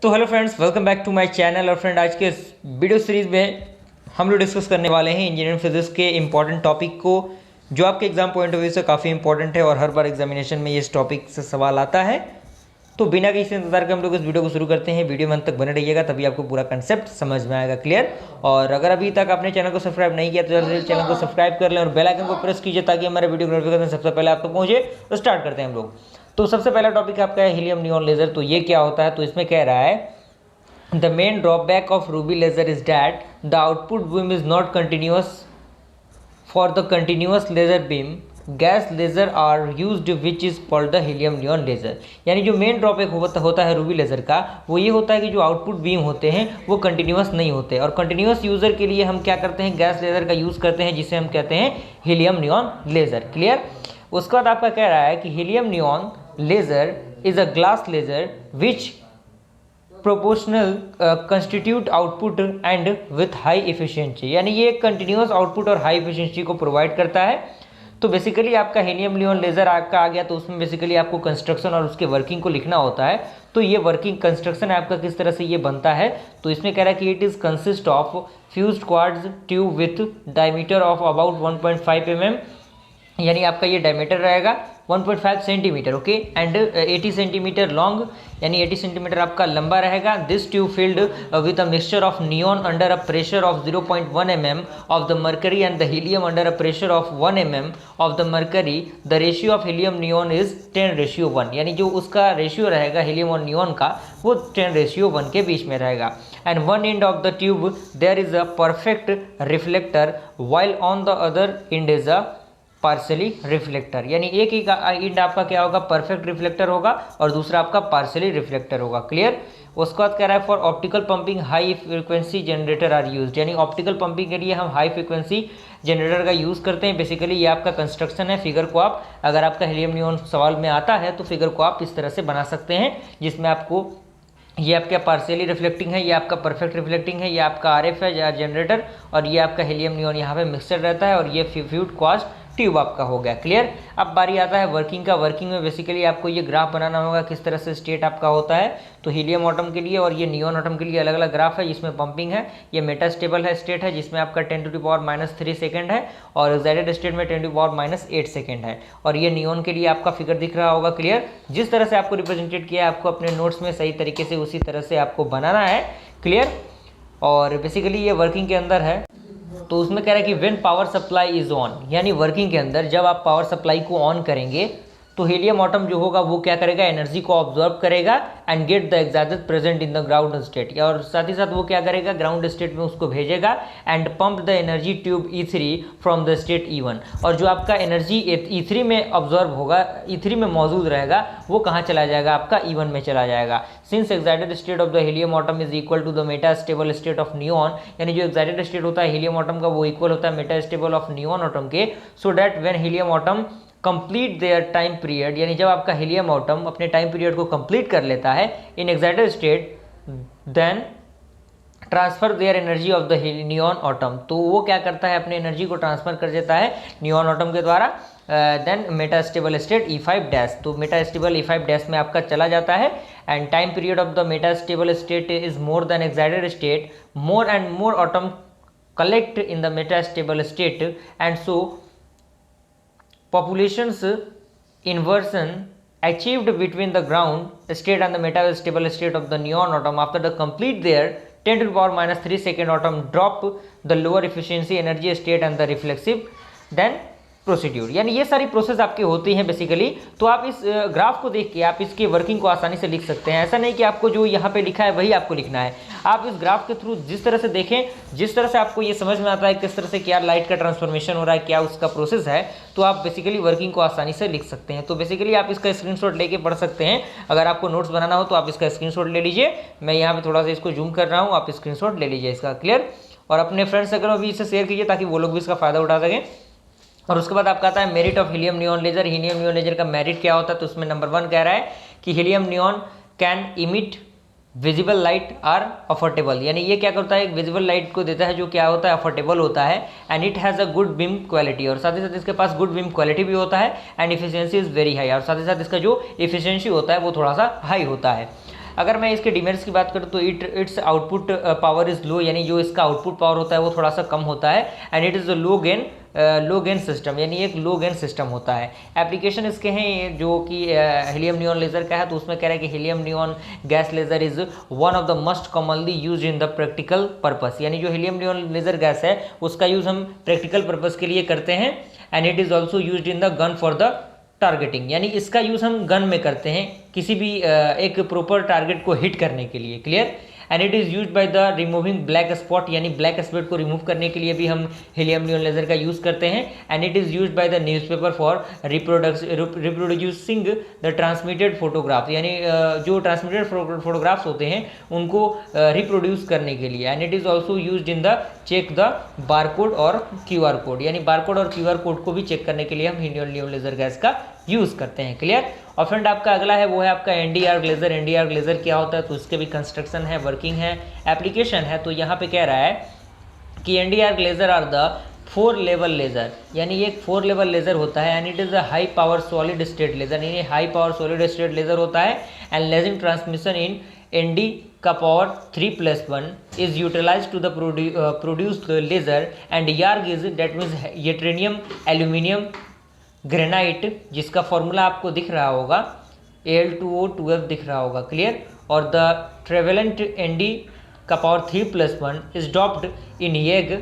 तो hello friends, welcome back to my channel. और friend, आज के इस वीडियो सीरीज़ में हम लोग डिस्कस करने वाले हैं इंजीनियरिंग फिजिक्स के इंपॉर्टेंट टॉपिक को, जो आपके एग्जाम पॉइंट ऑफ व्यू से काफ़ी इंपॉर्टेंट है और हर बार एग्जामिनेशन में ये इस टॉपिक से सवाल आता है। तो बिना किसी इंतजार के हम लोग इस वीडियो को शुरू करते हैं। वीडियो में अंत तक बने रहिएगा, तभी आपको पूरा कंसेप्ट समझ में आएगा। क्लियर? और अगर अभी तक आपने चैनल को सब्सक्राइब नहीं किया तो जल्दी से चैनल को सब्सक्राइब कर लें और बेल आइकन को प्रेस कीजिए ताकि हमारे वीडियो नोटिफिकेशन सबसे पहले आप तक पहुंचे। तो स्टार्ट करते हैं हम लोग। तो सबसे पहला टॉपिक आपका है हीलियम नियॉन लेजर। तो ये क्या होता है? तो इसमें कह रहा है the main drawback of ruby laser is that the output beam is not continuous. For the continuous laser beam, gas laser are used which is called the helium neon laser. यानी जो मेन ड्रॉबैक होता है Ruby laser का, वो ये होता है कि जो आउटपुट बीम होते हैं वो कंटिन्यूस नहीं होते। और कंटिन्यूस यूज़र के लिए हम क्या करते हैं? गैस लेज़र का यूज़ करते हैं, जिसे हम कहते हैं हीलियम नियॉन लेज़र। क्लियर? उसके बाद आपका कह रहा है कि helium neon laser is a glass laser which proportional constitute output and with high efficiency. यानी ये कंटिन्यूस आउटपुट और हाई एफिशिएंसी को प्रोवाइड करता है। तो बेसिकली आपका हीलियम नियॉन लेज़र आपका आ गया, तो उसमें बेसिकली आपको कंस्ट्रक्शन और उसके वर्किंग को लिखना होता है। तो ये वर्किंग कंस्ट्रक्शन आपका किस तरह से ये बनता है? तो इसमें कह रहा है कि it is consist of fused quartz tube with diameter of about 1.5 mm। यानी आपका ये डायमीटर रहेगा 1.5 centimetre, okay, and 80 centimetre long, यानी 80 सेंटीमीटर आपका लंबा रहेगा। This tube filled with a mixture of neon under a pressure of 0.1 mm of the mercury and the helium under a pressure of 1 mm of the mercury. The ratio of helium neon is 10:1। यानी जो उसका ratio रहेगा helium और neon का, वो 10:1 के बीच में रहेगा। And one end of the tube there is a perfect reflector while on the other end is a partially reflector. यानी एक ही इंड आपका क्या होगा? परफेक्ट रिफ्लेक्टर होगा और दूसरा आपका पार्सली रिफ्लेक्टर होगा। क्लियर? उसके बाद कह रहा है for optical pumping high frequency generator are used. यानी ऑप्टिकल पंपिंग के लिए हम हाई फ्रिक्वेंसी जनरेटर का यूज़ करते हैं। बेसिकली ये आपका कंस्ट्रक्शन है। फिगर को आप, अगर आपका हीलियम नियॉन सवाल में आता है तो फिगर को आप इस तरह से बना सकते हैं, जिसमें आपको ये आपका पार्शियली रिफ्लेक्टिंग है, ये आपका परफेक्ट रिफ्लेक्टिंग है, ये आपका आरएफ है या जनरेटर, और ये आपका हीलियम नियॉन यहाँ पे मिक्सचर रहता है, और ये फ्यूड क्वार्ट्ज ट्यूब आपका हो गया। क्लियर? अब बारी आता है वर्किंग का। वर्किंग में बेसिकली आपको ये ग्राफ बनाना होगा, किस तरह से स्टेट आपका होता है। तो हीलियम एटम के लिए और ये नियॉन एटम के लिए अलग अलग ग्राफ है, जिसमें पंपिंग है, ये मेटास्टेबल है स्टेट है, जिसमें आपका 10⁻³ सेकेंड है, और एक्साइटेड स्टेट में 10⁻8 सेकेंड है। और ये नियॉन के लिए आपका फिगर दिख रहा होगा। क्लियर? जिस तरह से आपको रिप्रेजेंटेड किया है, आपको अपने नोट्स में सही तरीके से उसी तरह से आपको बनाना है। क्लियर? और बेसिकली ये वर्किंग के अंदर है। तो उसमें कह रहा है कि when power supply is on, यानी वर्किंग के अंदर जब आप पावर सप्लाई को ऑन करेंगे तो हीलियम एटम जो होगा वो क्या करेगा? एनर्जी को ऑब्जॉर्व करेगा and get the excited present in the ground state. और साथ ही साथ वो क्या करेगा? ग्राउंड स्टेट में उसको भेजेगा and pump the energy tube E3 from the state E1। और जो आपका एनर्जी E3 में ऑब्जॉर्व होगा, E3 में मौजूद रहेगा, वो कहाँ चला जाएगा? आपका E1 में चला जाएगा। Since excited state of the helium atom is equal to the metastable state of neon, यानी जो एक्साइटेड स्टेट होता है हीलियम एटम का, वो इक्वल होता है मेटास्टेबल ऑफ नियॉन एटम के। So that when helium atom complete their time period, यानी जब आपका हीलियम एटम अपने टाइम पीरियड को कंप्लीट कर लेता है in excited state, then transfer their energy of the neon atom. तो वो क्या करता है? अपने एनर्जी को ट्रांसफर कर देता है नियॉन एटम के द्वारा। Then metastable state E5-। तो मेटास्टेबल E5- में आपका चला जाता है। And time period of the metastable state is more than excited state, more and more atom collect in the metastable state, and so populations inversion achieved between the ground state and the metastable state of the neon atom after the complete their 10⁻³ second atom drop the lower efficiency energy state and the reflexive then procedure. यानी ये सारी process आपकी होती हैं basically. तो आप इस graph को देख के आप इसकी वर्किंग को आसानी से लिख सकते हैं। ऐसा नहीं कि आपको जो यहाँ पे लिखा है वही आपको लिखना है। आप इस ग्राफ के थ्रू जिस तरह से देखें, जिस तरह से आपको ये समझ में आता है किस तरह से क्या लाइट का ट्रांसफॉर्मेशन हो रहा है, क्या उसका प्रोसेस है, तो आप बेसिकली वर्किंग को आसानी से लिख सकते हैं। तो बेसिकली आप इसका स्क्रीनशॉट लेके पढ़ सकते हैं। अगर आपको नोट्स बनाना हो तो आप इसका स्क्रीनशॉट ले लीजिए। मैं यहाँ पे थोड़ा सा इसको जूम कर रहा हूँ, आप स्क्रीनशॉट ले लीजिए इसका। क्लियर? और अपने फ्रेंड्स सर्कल भी इसे शेयर कीजिए ताकि वो लोग भी इसका फायदा उठा सकें। और उसके बाद आपका आता है merit of helium neon laser. Helium neon laser का मेरिट क्या होता है? तो उसमें नंबर 1 कह रहा है कि helium neon can emit visible light are affordable. यानी ये क्या करता है? एक विजिबल लाइट को देता है जो क्या होता है? अफोर्डेबल होता है। And it has a good beam quality, और साथ ही साथ इसके पास गुड बीम क्वालिटी भी होता है। And efficiency is very high, और साथ ही साथ इसका जो इफिशियंसी होता है वो थोड़ा सा हाई होता है। अगर मैं इसके डिमेरिट्स की बात करूँ तो it's output power is low, यानी जो इसका आउटपुट पावर होता है वो थोड़ा सा कम होता है। And it is a low gain system, यानी एक लो गेन सिस्टम होता है। एप्लीकेशन इसके हैं जो कि हीलियम नियॉन लेज़र का है, तो उसमें कह रहा है कि helium neon gas laser is one of the most commonly use in the practical purpose, यानी जो हीलियम नियॉन लेज़र गैस है उसका यूज़ हम प्रैक्टिकल पर्पस के लिए करते हैं। And it is also use in the gun for the targeting, यानी इसका यूज़ हम गन में करते हैं किसी भी एक प्रॉपर टारगेट को हिट करने के लिए। Clear. And it is use by the removing black spot, यानी ब्लैक स्पॉट को रिमूव करने के लिए भी हम हीलियम नियॉन लेज़र का यूज़ करते हैं। And it is use by the newspaper for reproducing the transmitted photograph, यानी जो ट्रांसमिटेड फोटोग्राफ्स होते हैं उनको रिप्रोड्यूस करने के लिए। And it is also use in the check the barcode और QR कोड, यानी बारकोड और QR कोड को भी चेक करने के लिए हम हीलियम नियॉन लेज़र गैस का यूज़ करते हैं। क्लियर। और फ्रेंड आपका अगला है वो है आपका ND arc laser. ND arc laser क्या होता है, तो उसके भी कंस्ट्रक्शन है, वर्किंग है, एप्लीकेशन है। तो यहाँ पे कह रहा है कि ND arc laser are the 4 level laser, यानी एक 4 लेवल लेज़र होता है। And it is a high power solid state laser, यानी high power solid state laser होता है। And lasing transmission in ND का power 3+1 is utilize to the produced laser. And यार्ग is that means yttrium aluminium granite, जिसका formula आपको दिख रहा होगा Al2O12 दिख रहा होगा। क्लियर। और द ट्रेवेलेंट ND का power 3+1 is doped in YAG,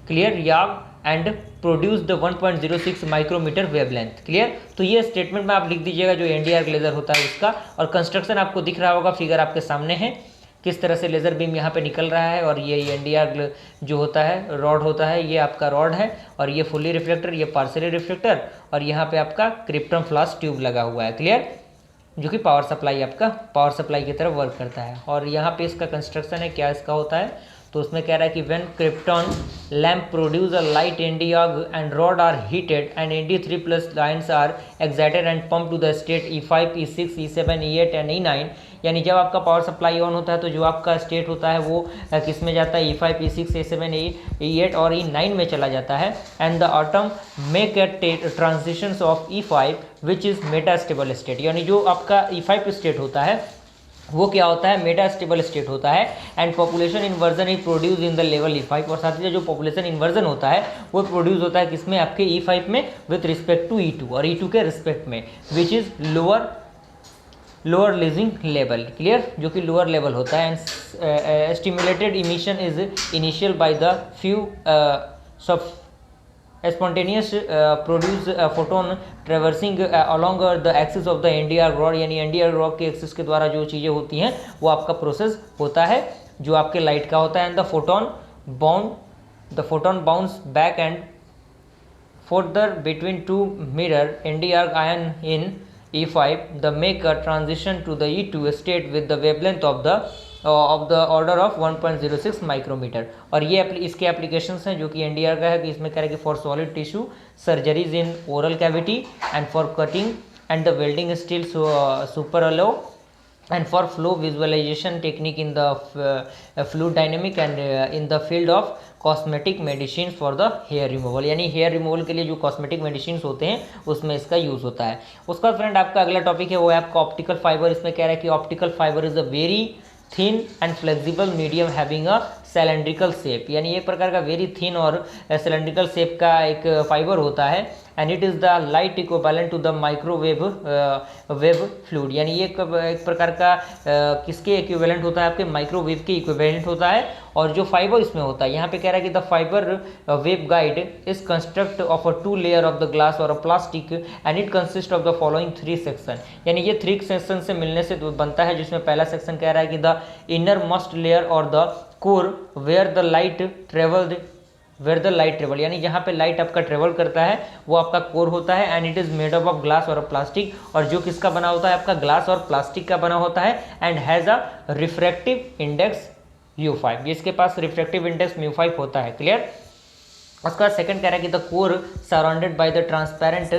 clear, YAG and produce the 1.06 micrometre wavelength. Clear. तो ये स्टेटमेंट में आप लिख दीजिएगा जो ND आर्क लेज़र होता है उसका। और कंस्ट्रक्शन आपको दिख रहा होगा, फिगर आपके सामने है, किस तरह से लेज़र बीम यहाँ पे निकल रहा है। और ये ND आर्क जो होता है रॉड होता है, ये आपका रॉड है, और ये फुली रिफ्लेक्टर, ये पार्शियली रिफ्लेक्टर, और यहाँ पे आपका क्रिप्टन फ्लाश ट्यूब लगा हुआ है। क्लियर। जो कि पावर सप्लाई आपका पावर सप्लाई की तरफ वर्क करता है। और यहाँ पे इसका कंस्ट्रक्शन है, क्या इसका होता है, तो उसमें कह रहा है कि when krypton lamp produce a light ND arc and rod are heated and ND3+ lines are excited and pump to the state E5, E6, E7, E8 and E9, यानी जब आपका पावर सप्लाई ऑन होता है तो जो आपका state होता है वो किस में जाता है, E5, E6, E7, E8 और E9 में चला जाता है। And the atom make transitions of E5 which is metastable state, यानी जो आपका E5 स्टेट होता है वो क्या होता है, मेटा स्टेबल स्टेट होता है। And population inversion is produce in the level E5, और साथ ही जो पॉपुलेशन इन्वर्जन होता है वो प्रोड्यूस होता है किसमें, आपके E5 में विथ रिस्पेक्ट टू E2, और E2 के रिस्पेक्ट में, which is lower lasing level. Clear. जो कि लोअर लेवल होता है। And stimulated emission is initial by the few सब spontaneous produce photon traversing along the axis of the ND arc rod, यानी ND arc rod के axis के द्वारा जो चीज़ें होती हैं वो आपका प्रोसेस होता है जो आपके लाइट का होता है। And the photon bounce back and further between two mirror ND arc ion in E5, the make a transition to the E2 state with the wavelength of the order of 1.06 micrometre. और ये इसके applications हैं जो कि ND arc का है कि इसमें कह रहे हैं कि for solid tissue surgeries in oral cavity and for cutting and the welding steel super alloy and for flow visualization technique in the fluid dynamic and in the field of cosmetic medicine for the hair removal, यानी hair removal के लिए जो cosmetic medicine होते हैं उसमें इसका use होता है। उसका फ्रेंड आपका अगला टॉपिक है वो है आपका ऑप्टिकल फाइबर। इसमें कह रहा है कि optical fibre is a very thin and flexible medium having a cylindrical shape, यानी एक प्रकार का वेरी थिन और सिलेंड्रिकल शेप का एक फाइबर होता है। And it is the light equivalent to the microwave wave fluid, यानी ये एक प्रकार का किसके इक्विवेलेंट होता है, आपके माइक्रोवेव के इक्विवेलेंट होता है। और जो फाइबर इसमें होता है, यहाँ पे कह रहा है कि the fibre waveguide is construct of a 2 layer of the glass और a plastic and it consist of the following 3 section, यानी ये 3 सेक्शन से मिलने से बनता है, जिसमें पहला सेक्शन कह रहा है कि द इनर मोस्ट लेयर और the core where the light travel, यानी जहाँ पे लाइट आपका ट्रेवल करता है वो आपका कोर होता है। And it is made up of glass और प्लास्टिक, और जो किसका बना होता है, आपका ग्लास और प्लास्टिक का बना होता है। And has a refractive index μ5, इसके पास रिफ्रैक्टिव इंडेक्स μ5 होता है। क्लियर। उसका सेकंड कह रहा है कि the core surrounded by the transparent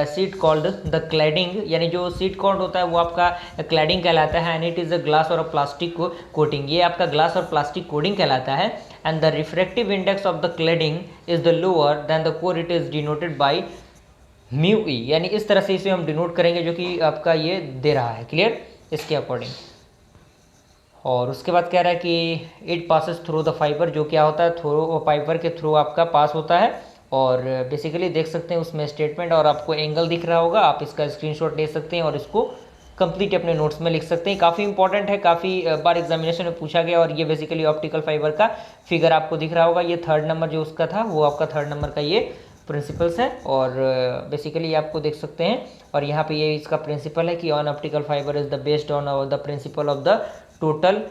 seat called the cladding, यानी जो सीट कॉल्ड होता है वो आपका क्लैडिंग कहलाता है। And it is a glass और प्लास्टिक कोटिंग, ये आपका ग्लास और प्लास्टिक कोटिंग कहलाता है। And the refractive index of the cladding is the lower than the core, it is denoted by μe, यानी इस तरह से इसे हम डिनोट करेंगे जो कि आपका ये दे रहा है। क्लियर। इसके अकॉर्डिंग और उसके बाद कह रहा है कि it passes through the fibre, जो क्या होता है, थ्रू फाइबर के थ्रू आपका पास होता है। और बेसिकली देख सकते हैं उसमें स्टेटमेंट और आपको एंगल दिख रहा होगा, आप इसका स्क्रीनशॉट ले सकते हैं और इसको कंप्लीट अपने नोट्स में लिख सकते हैं। काफ़ी इंपॉर्टेंट है, काफ़ी बार एग्जामिनेशन में पूछा गया। और ये बेसिकली ऑप्टिकल फाइबर का फिगर आपको दिख रहा होगा, ये 3rd नंबर जो उसका था वो आपका 3rd नंबर का ये प्रिंसिपल्स है। और बेसिकली आपको देख सकते हैं और यहाँ पे ये इसका प्रिंसिपल है कि on optical fibre is the based on the principle of the total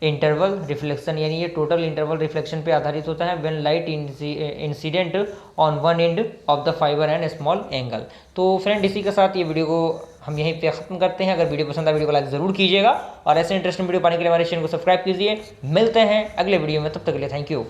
interval reflection, यानी ये टोटल इंटरवल रिफ्लेक्शन पे आधारित होता है when light incident on one end of the fibre and small angle. तो फ्रेंड इसी के साथ ये वीडियो को हम यहीं पे ख़त्म करते हैं। अगर वीडियो पसंद आए वीडियो को लाइक ज़रूर कीजिएगा और ऐसे इंटरेस्टिंग वीडियो पाने के लिए हमारे चैनल को सब्सक्राइब कीजिए। मिलते हैं अगले वीडियो में, तब तक के लिए थैंक यू।